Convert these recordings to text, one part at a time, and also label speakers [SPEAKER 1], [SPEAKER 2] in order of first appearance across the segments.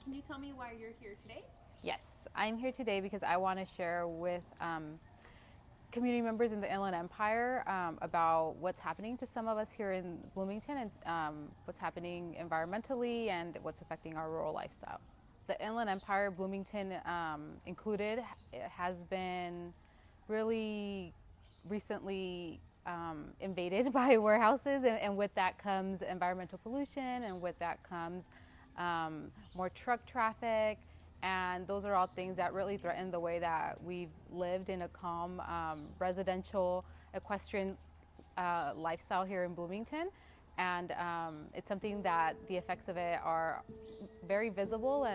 [SPEAKER 1] can you tell me why you're here today?
[SPEAKER 2] Yes, I'm here today because I want to share with community members in the Inland Empire about what's happening to some of us here in Bloomington and what's happening environmentally and what's affecting our rural lifestyle. The Inland Empire, Bloomington included, has been really recently invaded by warehouses, and with that comes environmental pollution, and with that comes more truck traffic, and those are all things that really threaten the way that we've lived in a calm residential equestrian lifestyle here in Bloomington. And it's something that the effects of it are very visible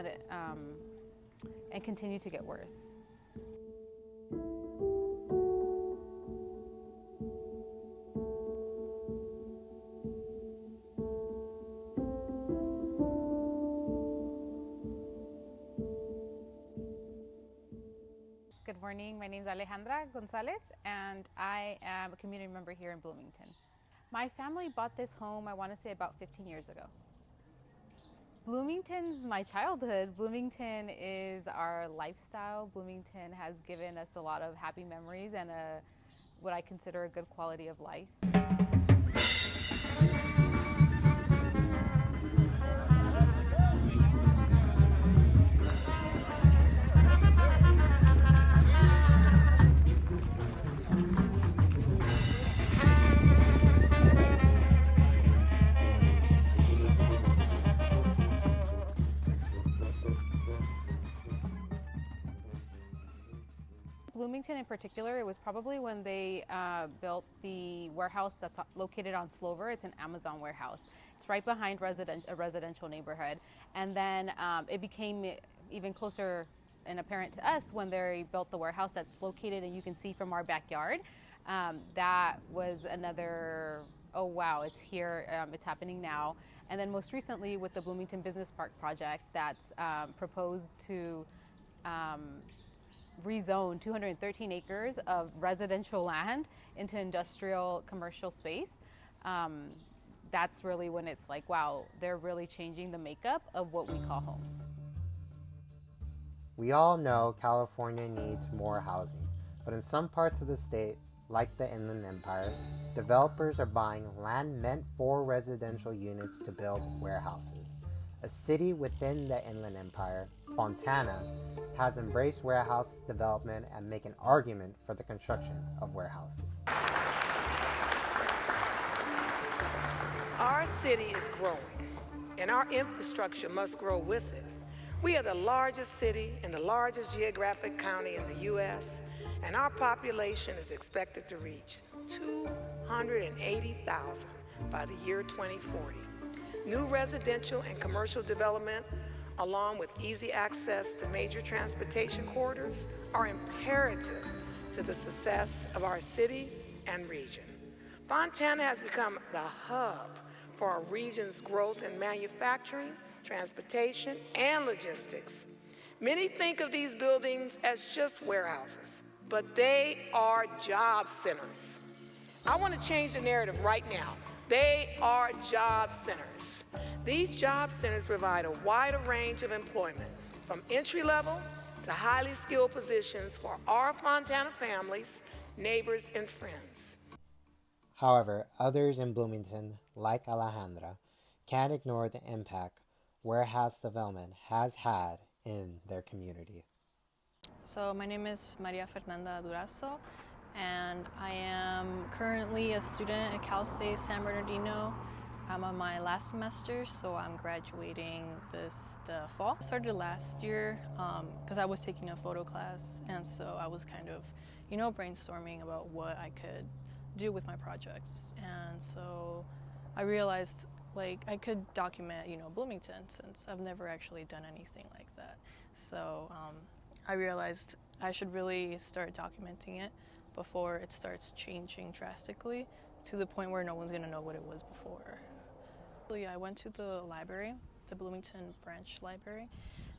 [SPEAKER 2] and continue to get worse. Good morning, my name is Alejandra Gonzalez, and I am a community member here in Bloomington. My family bought this home, I want to say, about 15 years ago. Bloomington's my childhood. Bloomington is our lifestyle. Bloomington has given us a lot of happy memories and what I consider a good quality of life. Bloomington in particular, it was probably when they built the warehouse that's located on Slover. It's an Amazon warehouse. It's right behind a residential neighborhood. And then it became even closer and apparent to us when they built the warehouse that's located, and you can see from our backyard. That was another, oh wow, it's here, it's happening now. And then most recently with the Bloomington Business Park project that's proposed to rezone 213 acres of residential land into industrial commercial space. That's really when it's like, wow, they're really changing the makeup of what we call home.
[SPEAKER 3] We all know California needs more housing, but in some parts of the state, like the Inland Empire, developers are buying land meant for residential units to build warehouses. A city within the Inland Empire, Fontana, has embraced warehouse development and make an argument for the construction of warehouses.
[SPEAKER 4] Our city is growing, and our infrastructure must grow with it. We are the largest city in the largest geographic county in the U.S., and our population is expected to reach 280,000 by the year 2040. New residential and commercial development, along with easy access to major transportation corridors, are imperative to the success of our city and region. Fontana has become the hub for our region's growth in manufacturing, transportation, and logistics. Many think of these buildings as just warehouses, but they are job centers. I want to change the narrative right now. They are job centers. These job centers provide a wider range of employment, from entry-level to highly skilled positions for our Fontana families, neighbors, and friends.
[SPEAKER 3] However, others in Bloomington, like Alejandra, can't ignore the impact warehouse development has had in their community.
[SPEAKER 5] So my name is Fernanda, and I am currently a student at Cal State San Bernardino. I'm on my last semester, so I'm graduating the fall. I started last year because I was taking a photo class, and so I was kind of, brainstorming about what I could do with my projects. And so I realized I could document, Bloomington, since I've never actually done anything like that. So I realized I should really start documenting it before it starts changing drastically to the point where no one's gonna know what it was before. I went to the library, the Bloomington branch library,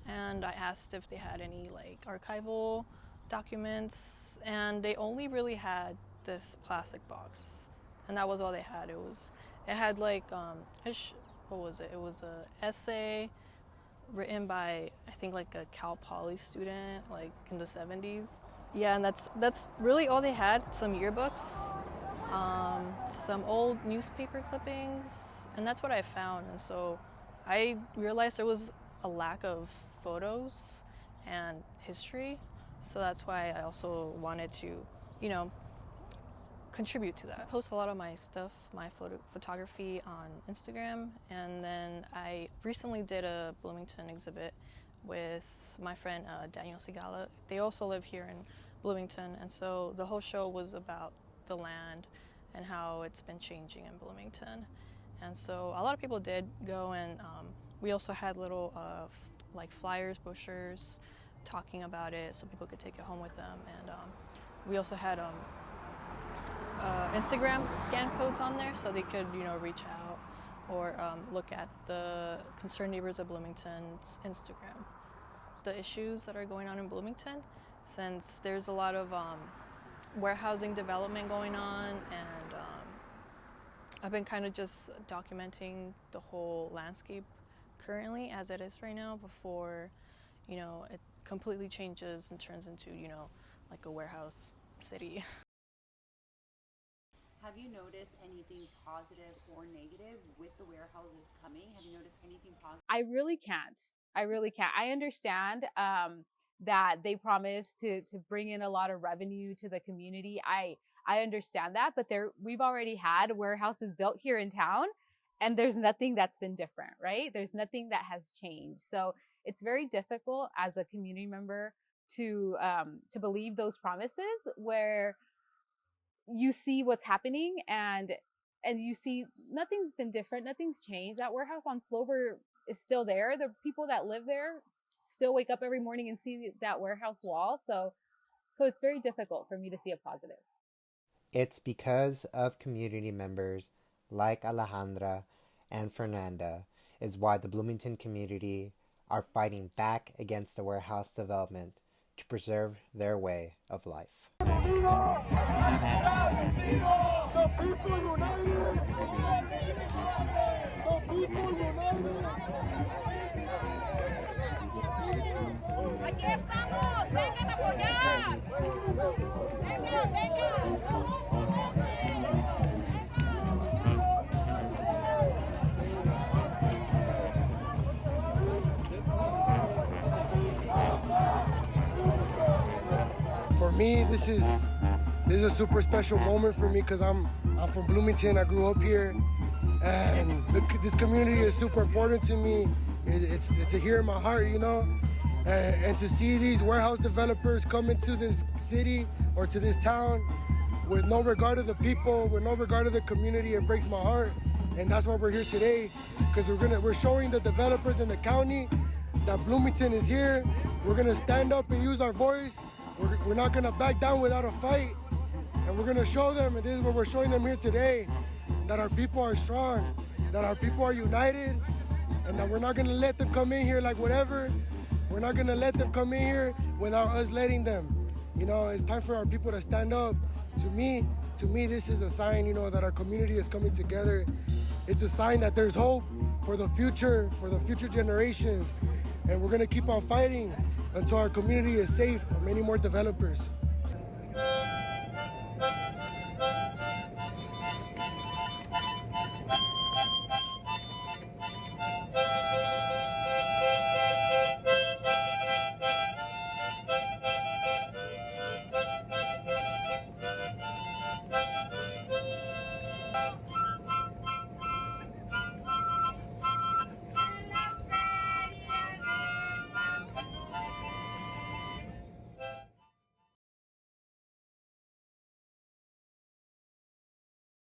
[SPEAKER 5] and I asked if they had any archival documents, and they only really had this plastic box, and that was all they had. It had what was it? It was a essay written by, I think, like a Cal Poly student, like in the 70s. Yeah, and that's really all they had. Some yearbooks, some old newspaper clippings, and that's what I found. And so I realized there was a lack of photos and history. So that's why I also wanted to, you know, contribute to that. I post a lot of my stuff, my photography on Instagram, and then I recently did a Bloomington exhibit with my friend Daniel Sigala. They also live here in Bloomington, and so the whole show was about the land and how it's been changing in Bloomington. And so a lot of people did go, and we also had little like flyers, brochures, talking about it so people could take it home with them. And we also had Instagram scan codes on there so they could, you know, reach out or look at the Concerned Neighbors of Bloomington's Instagram. The issues that are going on in Bloomington, since there's a lot of warehousing development going on, and I've been kind of just documenting the whole landscape currently as it is right now before, you know, it completely changes and turns into, you know, like a warehouse city.
[SPEAKER 1] Have you noticed anything positive or negative with the warehouses coming? Have you noticed anything positive?
[SPEAKER 2] I really can't. I understand that they promise to bring in a lot of revenue to the community. I understand that, but we've already had warehouses built here in town, and there's nothing that's been different, right? There's nothing that has changed. So it's very difficult as a community member to believe those promises where you see what's happening and you see nothing's been different, nothing's changed. That warehouse on Slover is still there. The people that live there still wake up every morning and see that warehouse wall. So it's very difficult for me to see a positive.
[SPEAKER 3] It's because of community members like Alejandra and Fernanda is why the Bloomington community are fighting back against the warehouse development to preserve their way of life.
[SPEAKER 6] Aquí estamos, vengan a apoyar. Vengan, vengan.
[SPEAKER 7] For me, this is a super special moment for me because I'm from Bloomington. I grew up here, and this community is super important to me. It's here in my heart, you know. And to see these warehouse developers come into this city or to this town with no regard to the people, with no regard to the community, it breaks my heart. And that's why we're here today, because we're showing the developers in the county that Bloomington is here. We're gonna stand up and use our voice. We're not gonna back down without a fight. And we're gonna show them, and this is what we're showing them here today, that our people are strong, that our people are united, and that we're not gonna let them come in here like whatever. We're not gonna let them come in here without us letting them. You know, it's time for our people to stand up. To me, this is a sign, you know, that our community is coming together. It's a sign that there's hope for the future generations. And we're gonna keep on fighting until our community is safe from any more developers.